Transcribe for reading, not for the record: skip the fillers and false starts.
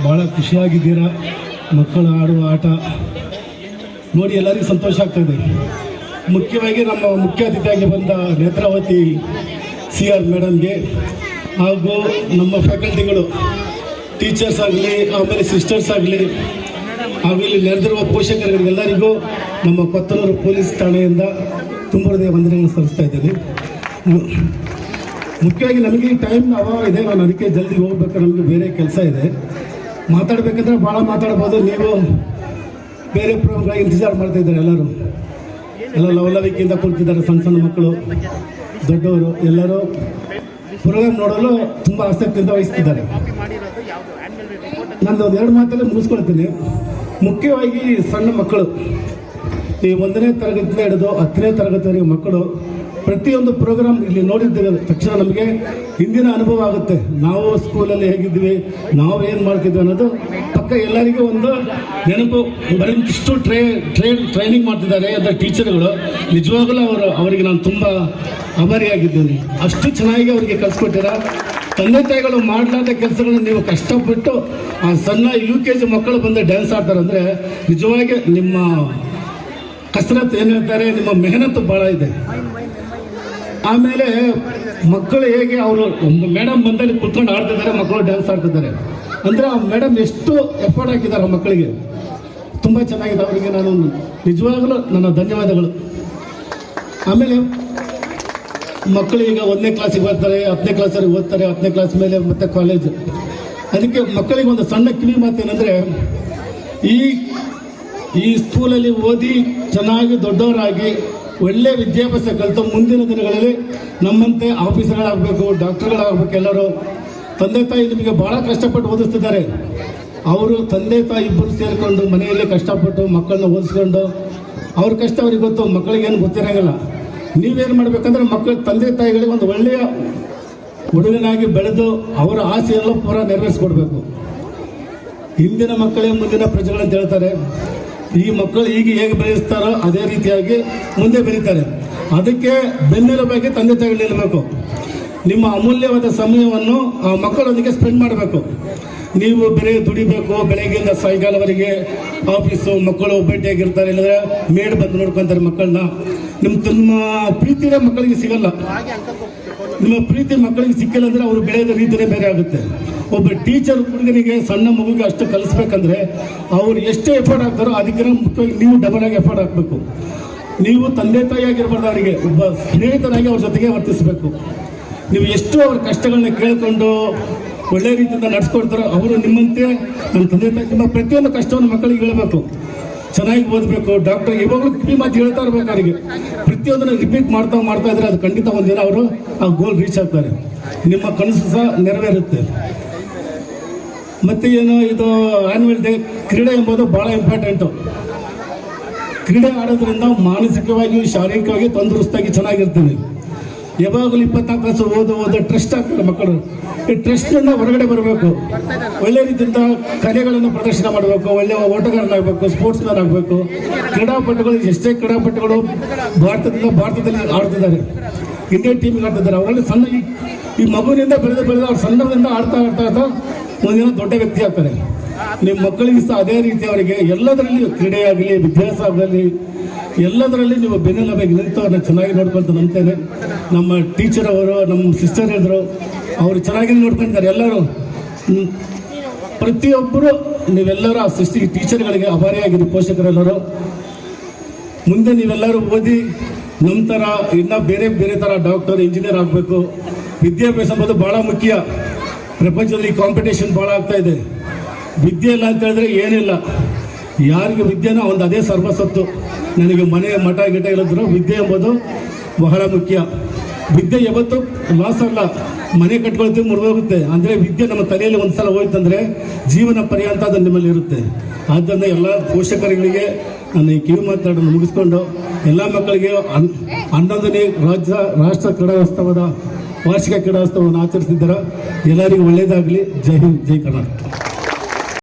ಭಾಳ ಖುಷಿಯಾಗಿದ್ದೀರಾ. ಮಕ್ಕಳು ಆಡುವ ಆಟ ನೋಡಿ ಎಲ್ಲರಿಗೂ ಸಂತೋಷ ಆಗ್ತಾಯಿದೆ. ಮುಖ್ಯವಾಗಿ ನಮ್ಮ ಮುಖ್ಯ ಅತಿಥಿಯಾಗಿ ಬಂದ ನೇತ್ರಾವತಿ CR ಮೇಡಮ್ಗೆ ಹಾಗೂ ನಮ್ಮ ಫ್ಯಾಕಲ್ಟಿಗಳು, ಟೀಚರ್ಸ್ ಆಗಲಿ, ಆಮೇಲೆ ಸಿಸ್ಟರ್ಸ್ ಆಗಲಿ, ಹಾಗೂ ಇಲ್ಲಿ ನೆರೆದಿರುವ ಪೋಷಕರಿಗೆಲ್ಲರಿಗೂ ನಮ್ಮ ಕೊತ್ತನೂರು ಪೊಲೀಸ್ ಠಾಣೆಯಿಂದ ತುಂಬ ಹೃದಯ ವಂದನೆಗಳನ್ನು ಸಲ್ಲಿಸ್ತಾ ಇದ್ದೇನೆ. ಮುಖ್ಯವಾಗಿ ನಮಗೆ ಈ ಟೈಮ್ ಅಭಾವ ಇದೆ, ನಾನು ಅದಕ್ಕೆ ಜಲ್ದಿ ಹೋಗ್ಬೇಕು, ನಮಗೆ ಬೇರೆ ಕೆಲಸ ಇದೆ. ಮಾತಾಡಬೇಕಂದ್ರೆ ಭಾಳ ಮಾತಾಡ್ಬೋದು. ನೀವು ಬೇರೆ ಪ್ರೋಗ್ರಾಮ್ ಇಂತಜಾರ್ ಮಾಡ್ತಾಯಿದ್ದಾರೆ. ಎಲ್ಲ ಲವಲವಿಕೆಯಿಂದ ಕೂರ್ತಿದ್ದಾರೆ. ಸಣ್ಣ ಸಣ್ಣ ಮಕ್ಕಳು, ದೊಡ್ಡವರು ಎಲ್ಲರೂ ಪ್ರೋಗ್ರಾಮ್ ನೋಡಲು ತುಂಬ ಆಸಕ್ತಿಯಿಂದ ವಹಿಸ್ತಿದ್ದಾರೆ. ನಾನು ಒಂದು 2 ಮಾತಲ್ಲೇ ಮುಗಿಸ್ಕೊಳ್ತೀನಿ. ಮುಖ್ಯವಾಗಿ ಸಣ್ಣ ಮಕ್ಕಳು, ಈ 1ನೇ ತರಗತಿಯಿಂದ ಹಿಡಿದು 10ನೇ ತರಗತಿವರೆಗೆ ಮಕ್ಕಳು ಪ್ರತಿಯೊಂದು ಪ್ರೋಗ್ರಾಮ್ ಇಲ್ಲಿ ನೋಡಿದ್ದ ತಕ್ಷಣ ನಮಗೆ ಹಿಂದಿನ ಅನುಭವ ಆಗುತ್ತೆ. ನಾವು ಸ್ಕೂಲಲ್ಲಿ ಹೇಗಿದ್ವಿ, ನಾವು ಏನು ಮಾಡ್ತಿದ್ವಿ ಅನ್ನೋದು ಪಕ್ಕ ಎಲ್ಲರಿಗೂ ಒಂದು ನೆನಪು. ಇಷ್ಟು ಟ್ರೈನಿಂಗ್ ಮಾಡ್ತಿದ್ದಾರೆ ಅಂತ ಟೀಚರ್ಗಳು. ನಿಜವಾಗಲೂ ಅವರಿಗೆ ನಾನು ತುಂಬ ಆಭಾರಿಯಾಗಿದ್ದೀನಿ. ಅಷ್ಟು ಚೆನ್ನಾಗಿ ಅವರಿಗೆ ಕಲಿಸ್ಕೊಟ್ಟಿರ. ತಂದೆ ತಾಯಿಗಳು ಮಾಡಲಾದ ಕೆಲಸಗಳನ್ನು ನೀವು ಕಷ್ಟಪಟ್ಟು ಆ ಸಣ್ಣ UKG ಮಕ್ಕಳು ಬಂದು ಡ್ಯಾನ್ಸ್ ಆಡ್ತಾರೆ ಅಂದರೆ ನಿಜವಾಗಿ ನಿಮ್ಮ ಕಸರತ್ತು ಏನು ಹೇಳ್ತಾರೆ, ನಿಮ್ಮ ಮೆಹನತ್ತು ಭಾಳ ಇದೆ. ಆಮೇಲೆ ಮಕ್ಕಳು ಹೇಗೆ ಅವರು ಮೇಡಮ್ ಬಂದಲ್ಲಿ ಕುತ್ಕೊಂಡು ಆಡ್ತಿದ್ದಾರೆ, ಮಕ್ಕಳು ಡ್ಯಾನ್ಸ್ ಆಡ್ತಿದ್ದಾರೆ ಅಂದರೆ ಆ ಮೇಡಮ್ ಎಷ್ಟು ಎಫರ್ಟ್ ಹಾಕಿದ್ದಾರೆ ಆ ಮಕ್ಕಳಿಗೆ. ತುಂಬ ಚೆನ್ನಾಗಿದೆ. ಅವರಿಗೆ ನಾನು ನಿಜವಾಗಲೂ ನನ್ನ ಧನ್ಯವಾದಗಳು. ಆಮೇಲೆ ಮಕ್ಕಳು ಈಗ 1ನೇ ಕ್ಲಾಸಿಗೆ ಬರ್ತಾರೆ, 10ನೇ ಕ್ಲಾಸಲ್ಲಿ ಓದ್ತಾರೆ, 10ನೇ ಕ್ಲಾಸ್ ಮೇಲೆ ಮತ್ತೆ ಕಾಲೇಜ್. ಅದಕ್ಕೆ ಮಕ್ಕಳಿಗೆ ಒಂದು ಸಣ್ಣ ಕಿವಿ ಮಾತೇನೆಂದರೆ, ಈ ಸ್ಕೂಲಲ್ಲಿ ಓದಿ ಚೆನ್ನಾಗಿ ದೊಡ್ಡವರಾಗಿ ಒಳ್ಳೆಯ ವಿದ್ಯಾಭ್ಯಾಸ ಕಲಿತು ಮುಂದಿನ ದಿನಗಳಲ್ಲಿ ನಮ್ಮಂತೆ ಆಫೀಸರ್ಗಳಾಗಬೇಕು, ಡಾಕ್ಟರ್ಗಳಾಗಬೇಕು. ಎಲ್ಲರೂ ತಂದೆ ತಾಯಿ ನಿಮಗೆ ಭಾಳ ಕಷ್ಟಪಟ್ಟು ಓದಿಸ್ತಿದ್ದಾರೆ. ಅವರು ತಂದೆ ತಾಯಿ ಇಬ್ಬರು ಸೇರಿಕೊಂಡು ಮನೆಯಲ್ಲಿ ಕಷ್ಟಪಟ್ಟು ಮಕ್ಕಳನ್ನ ಓದಿಸ್ಕೊಂಡು ಅವ್ರ ಕಷ್ಟ ಅವ್ರಿಗೆ ಗೊತ್ತು, ಮಕ್ಕಳಿಗೇನು ಗೊತ್ತಿರೋಂಗಿಲ್ಲ. ನೀವೇನು ಮಾಡಬೇಕಂದ್ರೆ ಮಕ್ಕಳ ತಂದೆ ತಾಯಿಗಳಿಗೆ ಒಂದು ಒಳ್ಳೆಯ ಹುಡುಗನಾಗಿ ಬೆಳೆದು ಅವರ ಆಸೆಯೆಲ್ಲ ಪೂರ ನೆರವೇರಿಸ್ಕೊಡ್ಬೇಕು. ಹಿಂದಿನ ಮಕ್ಕಳೇ ಮುಂದಿನ ಪ್ರಜೆಗಳಂತ ಹೇಳ್ತಾರೆ. ಈ ಮಕ್ಕಳು ಈಗ ಹೇಗೆ ಬೆಳೆಸ್ತಾರೋ ಅದೇ ರೀತಿಯಾಗಿ ಮುಂದೆ ಬೆಳೀತಾರೆ. ಅದಕ್ಕೆ ಬೆನ್ನೆಲುಬಾಗಿ ತಂದೆ ತಾಯಿಗಳು ನಿಲ್ಲಬೇಕು. ನಿಮ್ಮ ಅಮೂಲ್ಯವಾದ ಸಮಯವನ್ನು ಆ ಮಕ್ಕಳೊಂದಿಗೆ ಸ್ಪೆಂಡ್ ಮಾಡಬೇಕು. ನೀವು ಬೇರೆ ದುಡಿಬೇಕು, ಬೆಳಗ್ಗೆಯಿಂದ ಸಾಯಂಕಾಲವರೆಗೆ ಆಫೀಸು, ಮಕ್ಕಳು ಭೇಟಿಯಾಗಿರ್ತಾರೆ, ಇಲ್ಲದ್ರೆ ಮೇಡ್ ಬಂದು ನೋಡ್ಕೊತಾರೆ ಮಕ್ಕಳನ್ನ. ನಿಮ್ಮ ಪ್ರೀತಿನೇ ಮಕ್ಕಳಿಗೆ ಸಿಗಲ್ಲ. ನಿಮ್ಮ ಪ್ರೀತಿ ಮಕ್ಕಳಿಗೆ ಸಿಕ್ಕಿಲ್ಲ ಅಂದರೆ ಅವರು ಬೆಳೆಯೋದ ರೀತಿಯೇ ಬೇರೆ ಆಗುತ್ತೆ. ಒಬ್ಬ ಟೀಚರ್ ಹುಡುಗನಿಗೆ, ಸಣ್ಣ ಮಗುಗೆ ಅಷ್ಟು ಕಲಿಸ್ಬೇಕಂದ್ರೆ ಅವ್ರು ಎಷ್ಟೇ ಎಫರ್ಟ್ ಹಾಕ್ತಾರೋ ಅದಕ್ಕಿಂತ ಮುಖ್ಯವಾಗಿ ನೀವು ಡಬಲ್ ಆಗಿ ಎಫರ್ಟ್ ಹಾಕಬೇಕು. ನೀವು ತಂದೆ ತಾಯಿ ಆಗಿರ್ಬಾರ್ದು, ಅವರಿಗೆ ಒಬ್ಬ ಸ್ನೇಹಿತನಾಗಿ ಅವ್ರ ಜೊತೆಗೆ ವರ್ತಿಸಬೇಕು. ನೀವು ಎಷ್ಟು ಅವ್ರ ಕಷ್ಟಗಳನ್ನ ಕೇಳಿಕೊಂಡು ಒಳ್ಳೆ ರೀತಿಯಿಂದ ನಡೆಸ್ಕೊಡ್ತಾರೋ ಅವರು ನಿಮ್ಮಂತೆ ನನ್ನ ತಂದೆ ತಾಯಿ ನಿಮ್ಮ ಪ್ರತಿಯೊಂದು ಕಷ್ಟವನ್ನು ಮಕ್ಕಳಿಗೆ ಹೇಳಬೇಕು. ಚೆನ್ನಾಗಿ ಓದಬೇಕು, ಡಾಕ್ಟರ್ ಇವಾಗಲೂ ಕಿವಿ ಮಾತು ಹೇಳ್ತಾ ಇರಬೇಕು. ಅವರಿಗೆ ಪ್ರತಿಯೊಂದನ್ನು ರಿಪೀಟ್ ಮಾಡ್ತಾ ಇದ್ರೆ ಅದು ಖಂಡಿತ ಒಂದಿನ ಅವರು ಆ ಗೋಲ್ ರೀಚ್ ಆಗ್ತಾರೆ. ನಿಮ್ಮ ಕನಸು ಸಹ ನೆರವೇರುತ್ತೆ. ಮತ್ತು ಏನು ಇದು ಆ್ಯನ್ಯುವಲ್ ಡೇ, ಕ್ರೀಡೆ ಎಂಬುದು ಭಾಳ ಇಂಪಾರ್ಟೆಂಟು. ಕ್ರೀಡೆ ಆಡೋದ್ರಿಂದ ಮಾನಸಿಕವಾಗಿ, ಶಾರೀರಿಕವಾಗಿ ತಂದರುಸ್ತಾಗಿ ಚೆನ್ನಾಗಿರ್ತೀವಿ. ಯಾವಾಗಲೂ 24 ಕ್ಲಾಸ್ ಓದು ಟ್ರಸ್ಟ್ ಆಗ್ತಾರೆ ಮಕ್ಕಳು. ಈ ಟ್ರಸ್ಟ್ನಿಂದ ಹೊರಗಡೆ ಬರಬೇಕು. ಒಳ್ಳೆ ರೀತಿಯಿಂದ ಕಲೆಗಳನ್ನು ಪ್ರದರ್ಶನ ಮಾಡಬೇಕು. ಒಳ್ಳೆಯ ಓಟಗಾರನಾಗಬೇಕು, ಸ್ಪೋರ್ಟ್ಸ್ ಮ್ಯಾನ್ ಆಗಬೇಕು. ಕ್ರೀಡಾಪಟುಗಳು, ಎಷ್ಟೇ ಕ್ರೀಡಾಪಟುಗಳು ಭಾರತದಲ್ಲಿ ಆಡ್ತಿದ್ದಾರೆ, ಇಂಡಿಯನ್ ಟೀಮಿಗೆ ಆಡ್ತಿದ್ದಾರೆ. ಅವರಲ್ಲಿ ಸಣ್ಣ ಈ ಮಗುವಿನಿಂದ ಬೆಳೆದು ಅವ್ರು ಸಣ್ಣದಿಂದ ಆಡ್ತಾ ಒಂದಿನ ದೊಡ್ಡ ವ್ಯಕ್ತಿ ಆಗ್ತಾರೆ. ನಿಮ್ಮ ಮಕ್ಕಳಿಗೆ ಸಹ ಅದೇ ರೀತಿ ಅವರಿಗೆ ಎಲ್ಲದರಲ್ಲಿ, ಕ್ರೀಡೆಯಾಗಲಿ, ವಿದ್ಯಾಭ್ಯಾಸ ಆಗಲಿ, ಎಲ್ಲದರಲ್ಲಿ ನೀವು ಬೆನ್ನೆಲುಬಾಗಿ ನಿಂತು ಅವ್ರನ್ನ ಚೆನ್ನಾಗಿ ನೋಡ್ಕೊಳ್ತಾ ನಂಬ್ತೇನೆ. ನಮ್ಮ ಟೀಚರ್ ಅವರು, ನಮ್ಮ ಸಿಸ್ಟರ್ ಹೇಳಿದ್ರು, ಅವರು ಚೆನ್ನಾಗಿ ನೋಡ್ಕೊಳ್ತಾರೆ. ಎಲ್ಲರೂ ಪ್ರತಿಯೊಬ್ಬರು ನೀವೆಲ್ಲರೂ ಆ ಟೀಚರ್ಗಳಿಗೆ ಆಭಾರಿಯಾಗಿರಿ. ಪೋಷಕರೆಲ್ಲರೂ ಮುಂದೆ ನೀವೆಲ್ಲರೂ ಓದಿ ನಮ್ಮ ಥರ ಇನ್ನೂ ಬೇರೆ ಥರ ಡಾಕ್ಟರ್, ಇಂಜಿನಿಯರ್ ಆಗಬೇಕು. ವಿದ್ಯಾಭ್ಯಾಸ ಎಂಬುದು ಭಾಳ ಮುಖ್ಯ. ಪ್ರಪಂಚದಲ್ಲಿ ಕಾಂಪಿಟೇಷನ್ ಭಾಳ ಆಗ್ತಾ ಇದೆ. ವಿದ್ಯೆ ಇಲ್ಲ ಅಂತ ಹೇಳಿದ್ರೆ ಏನಿಲ್ಲ. ಯಾರಿಗೆ ವಿದ್ಯೆನೋ ಒಂದು ಅದೇ ಸರ್ವಸತ್ತು. ನನಗೆ ಮನೆ ಮಠ ಗಿಟ ಹೇಳಿದ್ರು ವಿದ್ಯೆ ಎಂಬುದು ಬಹಳ ಮುಖ್ಯ. ವಿದ್ಯೆ ಯಾವತ್ತು ಲಾಸ್ ಅಲ್ಲ. ಮನೆ ಕಟ್ಕೊಳ್ತೀವಿ, ಮುರಿದೋಗುತ್ತೆ. ಅಂದರೆ ವಿದ್ಯೆ ನಮ್ಮ ತಲೆಯಲ್ಲಿ ಒಂದು ಸಲ ಹೋಯ್ತಂದರೆ ಜೀವನ ಪರ್ಯಂತ ಅದು ನಿಮ್ಮಲ್ಲಿ ಇರುತ್ತೆ. ಆದ್ದರಿಂದ ಎಲ್ಲ ಪೋಷಕರುಗಳಿಗೆ ನಾನು ಈ ಕಿವಿ ಮಾತಾಡೋದು ಮುಗಿಸ್ಕೊಂಡು ಎಲ್ಲ ಮಕ್ಕಳಿಗೆ 11ನೇ ರಾಷ್ಟ್ರ ಕ್ರೀಡೋತ್ಸವದ ವಾರ್ಷಿಕ ಕ್ರೀಡೋತ್ಸವವನ್ನು ಆಚರಿಸಿದ್ದಾರೆ. ಎಲ್ಲರಿಗೂ ಒಳ್ಳೆಯದಾಗಲಿ. ಜೈ ಹಿಂದ್, ಜೈ ಕರ್ನಾಟಕ.